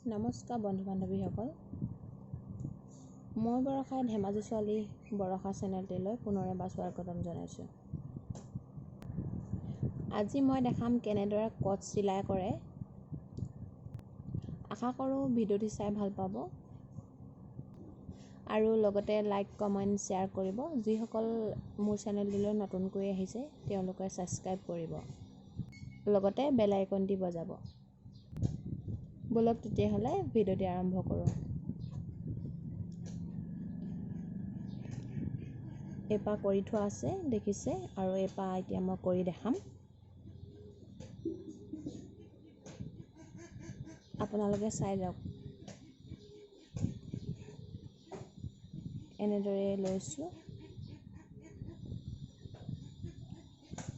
নমস্কাৰ বন্ধু বান্ধৱীসকল, মই বৰষাই ধেমাজি ছোৱালী বৰষা চেনেলটিলৈ পুনৰ এবাৰ স্বাগতম জনাইছোঁ। আজি মই দেখাম কেনেদৰে কট চিলাই কৰে। আশা কৰোঁ ভিডিঅ'টি চাই ভাল পাব আৰু লগতে লাইক কমেণ্ট শ্বেয়াৰ কৰিব। যিসকল মোৰ চেনেলটিলৈ নতুনকৈ আহিছে তেওঁলোকে ছাবস্ক্ৰাইব কৰিব, লগতে বেল আইকনটি বজাব। বলক তেতিয়াহ'লে ভিডিঅ'টি আৰম্ভ কৰোঁ। এপা কৰি থোৱা আছে দেখিছে, আৰু এপা এতিয়া মই কৰি দেখাম। আপোনালোকে চাই যাওক। এনেদৰে লৈছোঁ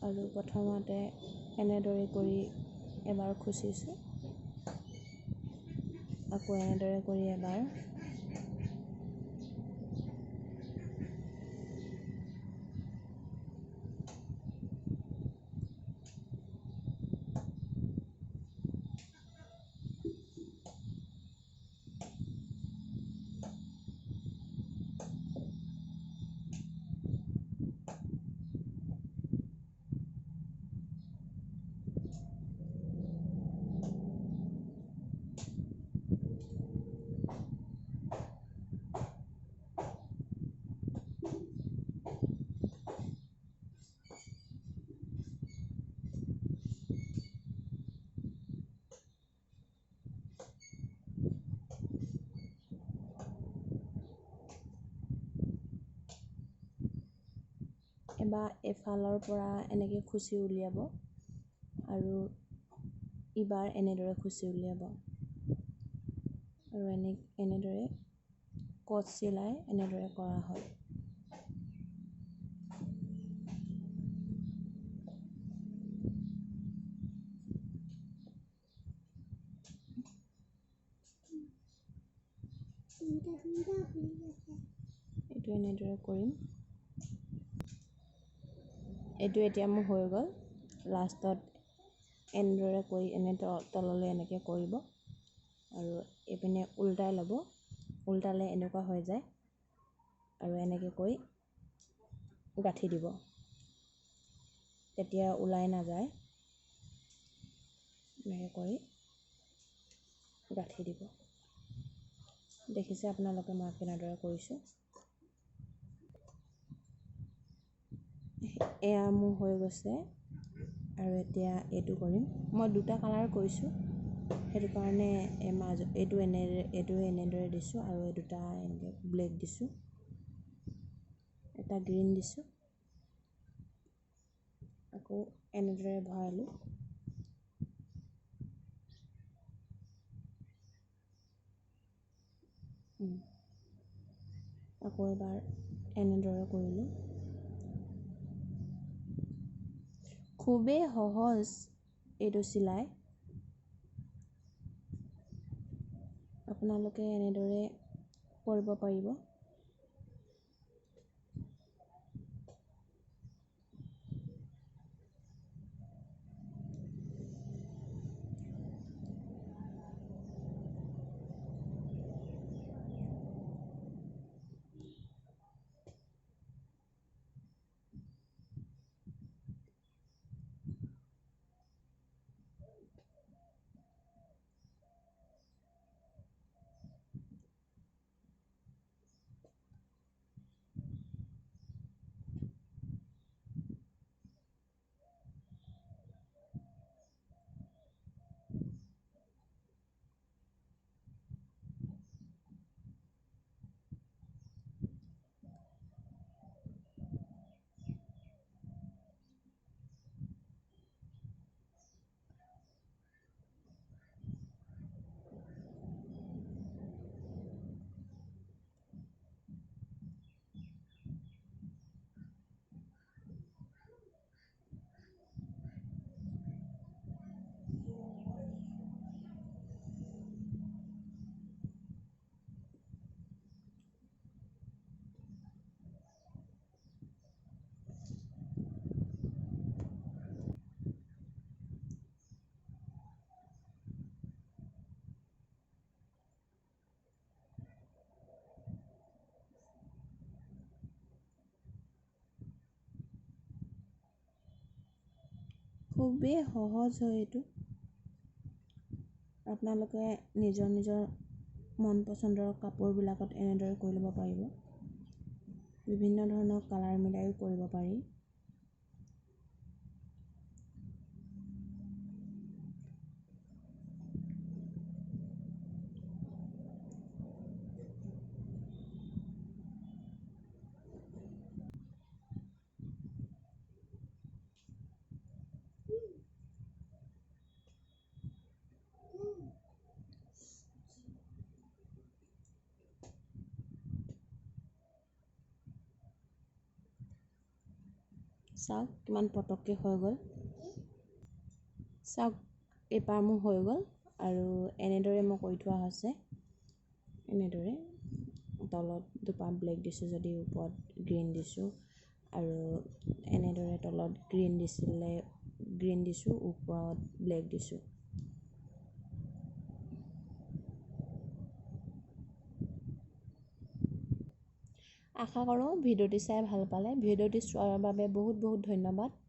আৰু প্ৰথমতে এনেদৰে কৰি এবাৰ খুচিছোঁ, আকৌ এনেদৰে কৰি এবাৰ, এবাৰ এফালৰ পৰা এনেকৈ খুচি উলিয়াব আৰু ইবাৰ এনেদৰে খুচি উলিয়াব, আৰু এনেদৰে কট চিলাই এনেদৰে কৰা হয়। এইটো এনেদৰে কৰিম। এইটো এতিয়া মোৰ হৈ গ'ল। লাষ্টত এনেদৰে কৰি তললৈ এনেকৈ কৰিব আৰু এইপিনে উল্টাই ল'ব। উল্টালে এনেকুৱা হৈ যায় আৰু এনেকৈ কৰি গাঁঠি দিব, তেতিয়া ওলাই নাযায়। এনেকৈ কৰি গাঁঠি দিব। দেখিছে আপোনালোকে মই কেনেদৰে কৰিছোঁ। এয়া মোৰ হৈ গৈছে, আৰু এতিয়া এইটো কৰিম। মই দুটা কালাৰ কৰিছোঁ, সেইটো কাৰণে এইটো এনেদৰে দিছোঁ, আৰু এই দুটা এনেকৈ ব্লেক দিছোঁ, এটা গ্ৰীণ দিছোঁ, আকৌ এনেদৰে ভৰালোঁ। আকৌ এবাৰ এনেদৰে কৰিলোঁ। খুবেই সহজ এইটো চিলাই। আপোনালোকে এনেদৰে কৰিব পাৰিব। খুবেই সহজ হয় এইটো। আপোনালোকে নিজৰ নিজৰ মন পচন্দৰ কাপোৰবিলাকত এনেদৰে কৰি ল'ব পাৰিব। বিভিন্ন ধৰণৰ কালাৰ মিলাইও কৰিব পাৰি। চাওক কিমান পটককৈ হৈ গ'ল। চাওক এইবাৰ মোৰ হৈ গ'ল আৰু এনেদৰে মই কৰি থোৱা হৈছে। এনেদৰে তলত দুপাহ ব্লেক দিছোঁ যদি ওপৰত গ্ৰীণ দিছোঁ, আৰু এনেদৰে তলত গ্ৰীণ দিছোঁ, ওপৰত ব্লেক দিছোঁ। আশা কৰোঁ ভিডিঅ'টি চাই ভাল পালে। ভিডিঅ'টি চোৱাৰ বাবে বহুত বহুত ধন্যবাদ।